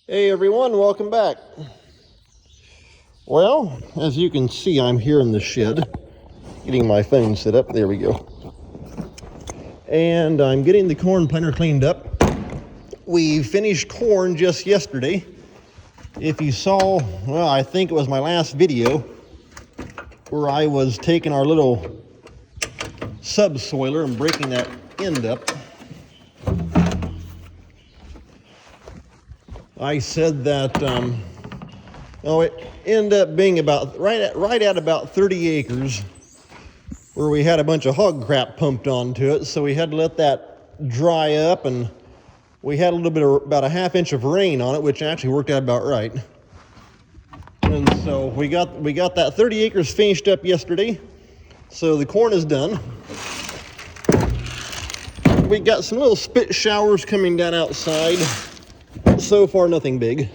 Hey everyone, welcome back. Well, as you can see, I'm here in the shed, getting my phone set up. There we go. And I'm getting the corn planter cleaned up. We finished corn just yesterday. If you saw, well, I think it was my last video where I was taking our little subsoiler and breaking that end up. I said that it ended up being about right at about 30 acres where we had a bunch of hog crap pumped onto it, so we had to let that dry up, and we had a little bit of about a half inch of rain on it, which actually worked out about right. And so we got that 30 acres finished up yesterday. So the corn is done. We got some little spit showers coming down outside. So far, nothing big.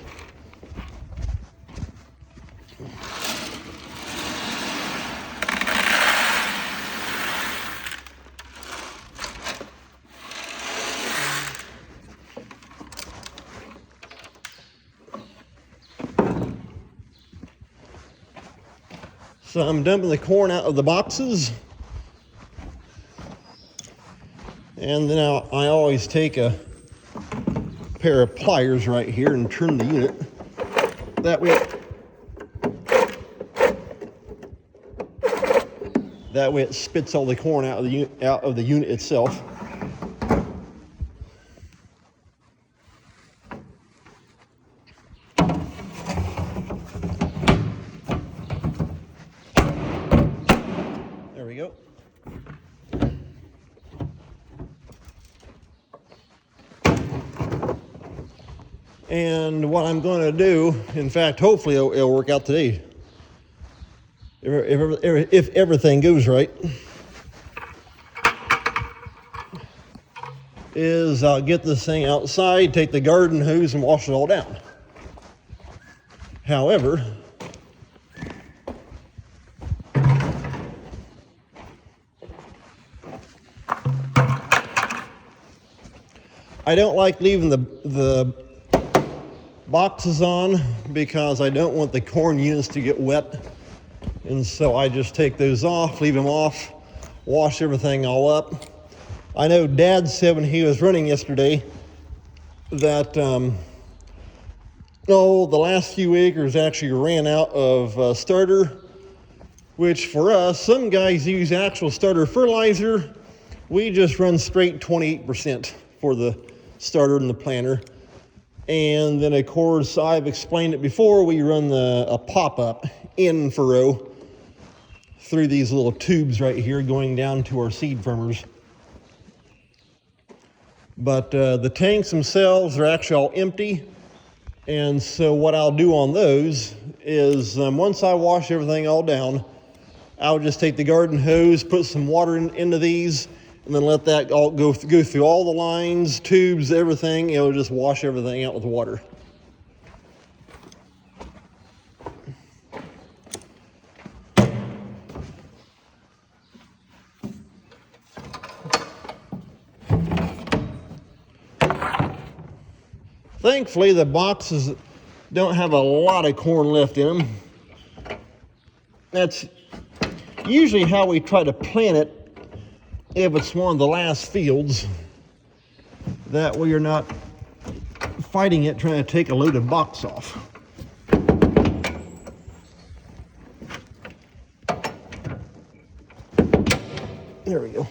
So I'm dumping the corn out of the boxes. And then I always take a pair of pliers right here and turn the unit. That way it spits all the corn out of the unit itself. There we go. And what I'm going to do, in fact, hopefully it'll work out today, if everything goes right, is I'll get this thing outside, take the garden hose and wash it all down. However, I don't like leaving the boxes on because I don't want the corn units to get wet. And so I just take those off, leave them off, wash everything all up. I know Dad said when he was running yesterday that the last few acres actually ran out of starter, which for us, some guys use actual starter fertilizer. We just run straight 28% for the starter and the planter. And then, of course, I've explained it before, we run a pop-up in furrow through these little tubes right here going down to our seed firmers. But the tanks themselves are actually all empty. And so what I'll do on those is once I wash everything all down, I'll just take the garden hose, put some water into these, and then let that all go through all the lines, tubes, everything. It'll just wash everything out with water. Thankfully, the boxes don't have a lot of corn left in them. That's usually how we try to plant it if it's one of the last fields. That way you're not fighting it trying to take a loaded box off. There we go.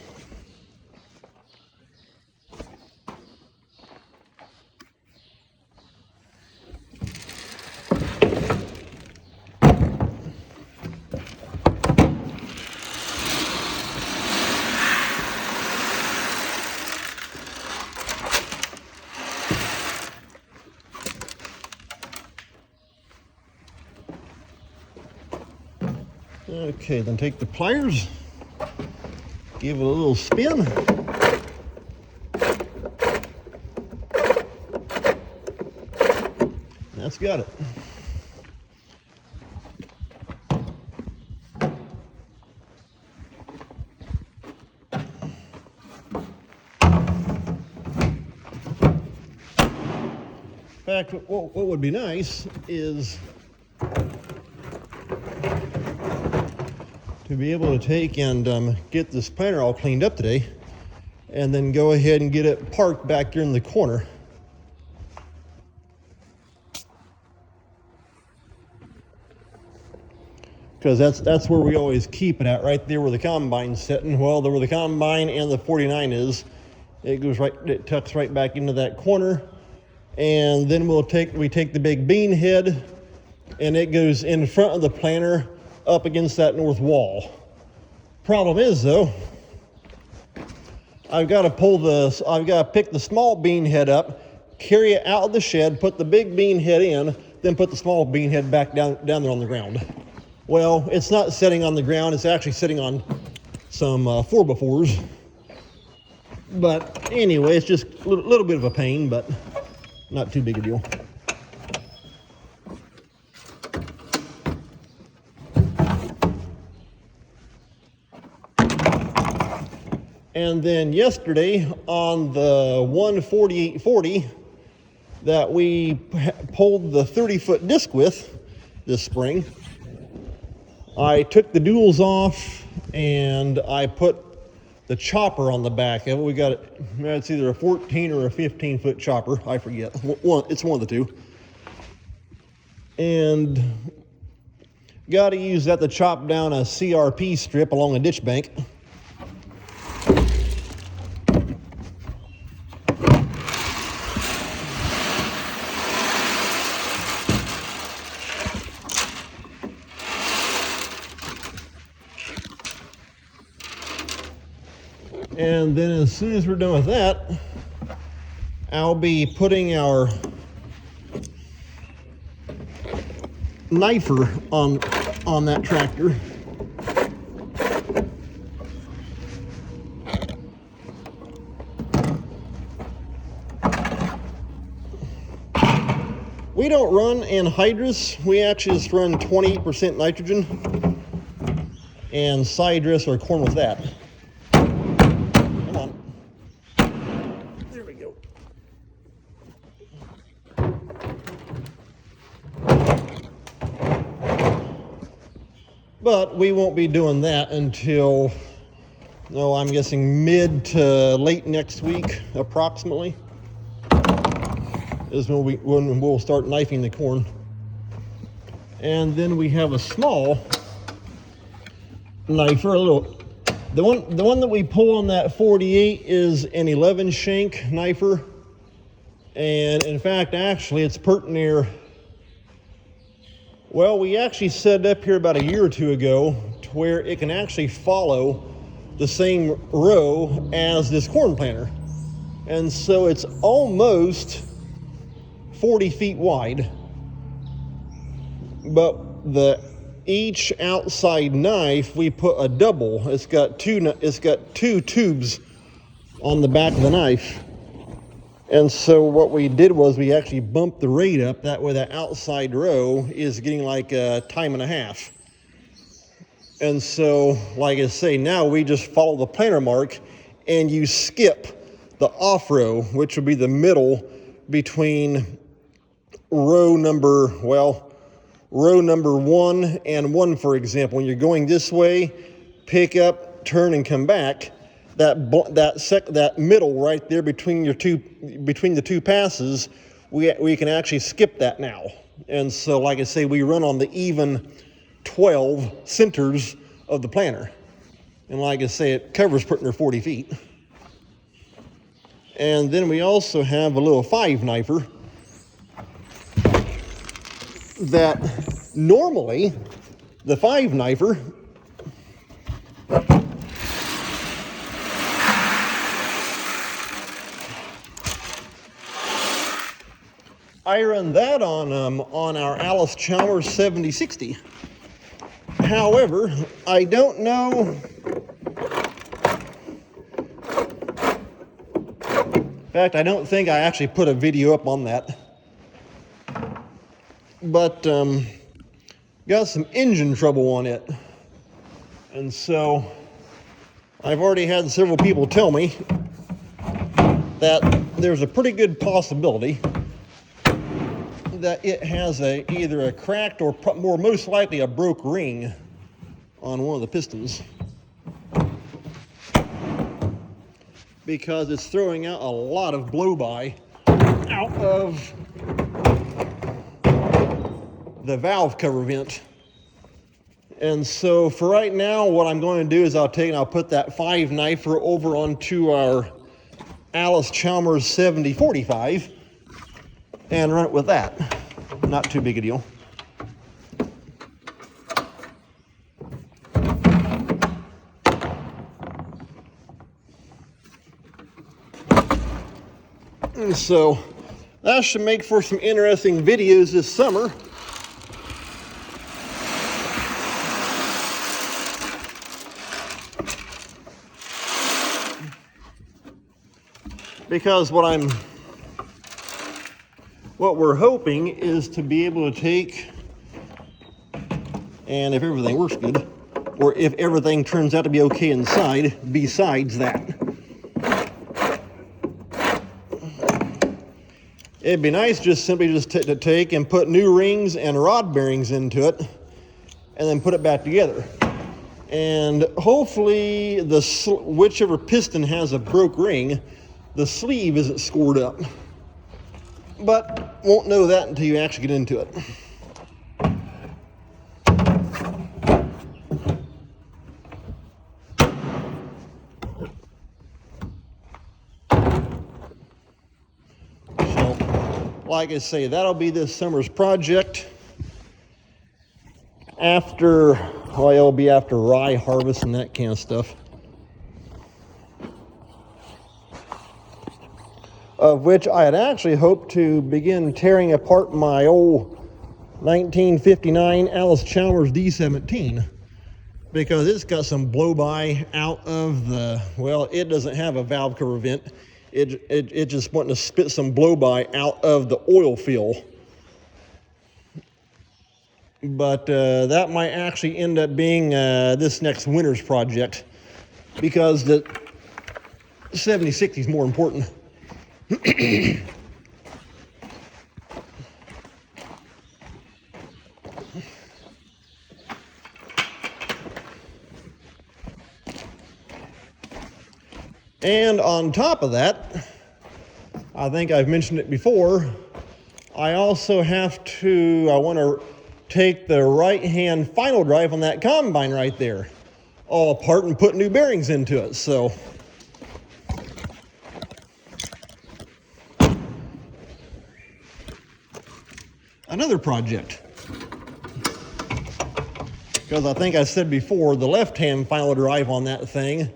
Okay, then take the pliers, give it a little spin. That's got it. fact, what would be nice is to be able to take and get this planter all cleaned up today, and then go ahead and get it parked back here in the corner. Because that's where we always keep it at, right there where the combine's sitting. Well, where the combine and the 49 is, it tucks right back into that corner. And then we take the big bean head, and it goes in front of the planter up against that north wall. Problem is though, I've got to pick the small bean head up, carry it out of the shed, put the big bean head in, then put the small bean head back down there on the ground. Well, it's not sitting on the ground, it's actually sitting on some 4x4s. But anyway, it's just a little bit of a pain, but not too big a deal. And then yesterday on the 14840 that we pulled the 30-foot disc with this spring, I took the duals off and I put the chopper on the back of it. We got it, it's either a 14 or a 15-foot chopper, I forget. It's one of the two. And got to use that to chop down a CRP strip along a ditch bank. And then as soon as we're done with that, I'll be putting our knifer on that tractor. We don't run anhydrous. We actually just run 28% nitrogen and side dress or corn with that. But we won't be doing that until, I'm guessing mid to late next week, approximately, is when we'll start knifing the corn. And then we have a small knifer, the one that we pull on that 48 is an 11 shank knifer. And in fact, actually, it's pert near. Well, we actually set it up here about a year or two ago to where it can actually follow the same row as this corn planter. And so it's almost 40 feet wide. But each outside knife, we put a double. It's got two tubes on the back of the knife. And so what we did was we actually bumped the rate up. That way that outside row is getting like a time and a half. And so, like I say, now we just follow the planter mark and you skip the off row, which would be the middle between row number 1 and 1, for example. When you're going this way, pick up, turn, and come back. That middle right there between the two passes, we can actually skip that now. And so, like I say, we run on the even 12 centers of the planter. And like I say, it covers pretty near 40 feet. And then we also have a little 5 knifer that normally the 5 knifer I run that on our Alice Chalmers 7060. However, I don't know. In fact, I don't think I actually put a video up on that. But got some engine trouble on it. And so I've already had several people tell me that there's a pretty good possibility that it has either a cracked or more most likely a broke ring on one of the pistons, because it's throwing out a lot of blow-by out of the valve cover vent. And so for right now, what I'm going to do is I'll put that 5-knifer over onto our Allis-Chalmers 7045 and run it with that. Not too big a deal. And so that should make for some interesting videos this summer. Because what we're hoping is to be able to take, and if everything works good, or if everything turns out to be okay inside, besides that, it'd be nice to take and put new rings and rod bearings into it, and then put it back together. And hopefully, whichever piston has a broke ring, the sleeve isn't scored up. But won't know that until you actually get into it. So, like I say, that'll be this summer's project. It'll be after rye harvest and that kind of stuff. Of which I had actually hoped to begin tearing apart my old 1959 Allis-Chalmers D17, because it's got some blow-by out of it doesn't have a valve cover vent. It just wanting to spit some blow-by out of the oil fill. But that might actually end up being this next winter's project, because the 7060 is more important. And on top of that, I think I've mentioned it before, I also want to take the right-hand final drive on that combine right there all apart and put new bearings into it. So another project, because I think I said before, the left-hand final drive on that thing,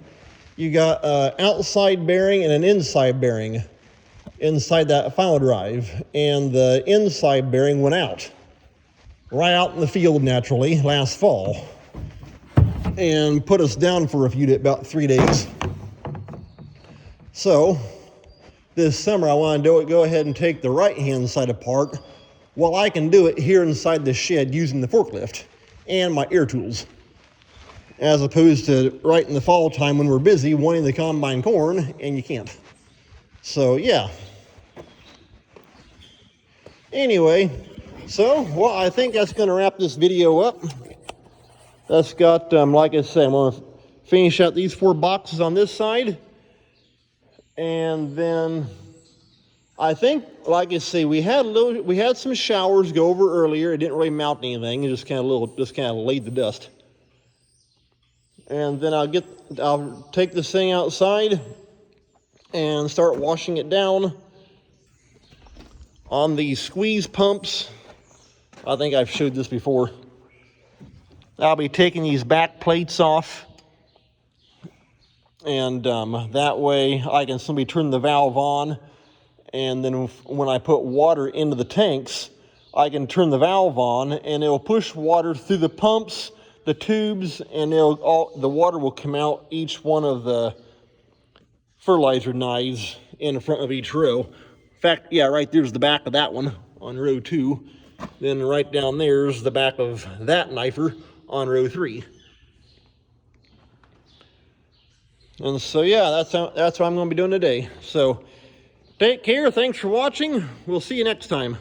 you got an outside bearing and an inside bearing inside that final drive, and the inside bearing went out right out in the field naturally last fall and put us down for about 3 days. So this summer I want to go ahead and take the right-hand side apart, while I can do it here inside the shed using the forklift and my air tools, as opposed to right in the fall time when we're busy wanting to combine corn and you can't. So yeah. Anyway, I think that's going to wrap this video up. That's got, like I said, I'm going to finish out these 4 boxes on this side, and then I think, like I say, we had some showers go over earlier. It didn't really mount anything. It just kind of laid the dust. And then I'll take this thing outside and start washing it down on these squeeze pumps. I think I've showed this before. I'll be taking these back plates off, and that way I can simply turn the valve on. And then when I put water into the tanks, I can turn the valve on and it'll push water through the pumps, the tubes, and the water will come out each one of the fertilizer knives in front of each row. In fact, yeah, right there's the back of that one on row 2. Then right down there's the back of that knifer on row 3. And so yeah, that's what I'm going to be doing today. So take care. Thanks for watching. We'll see you next time.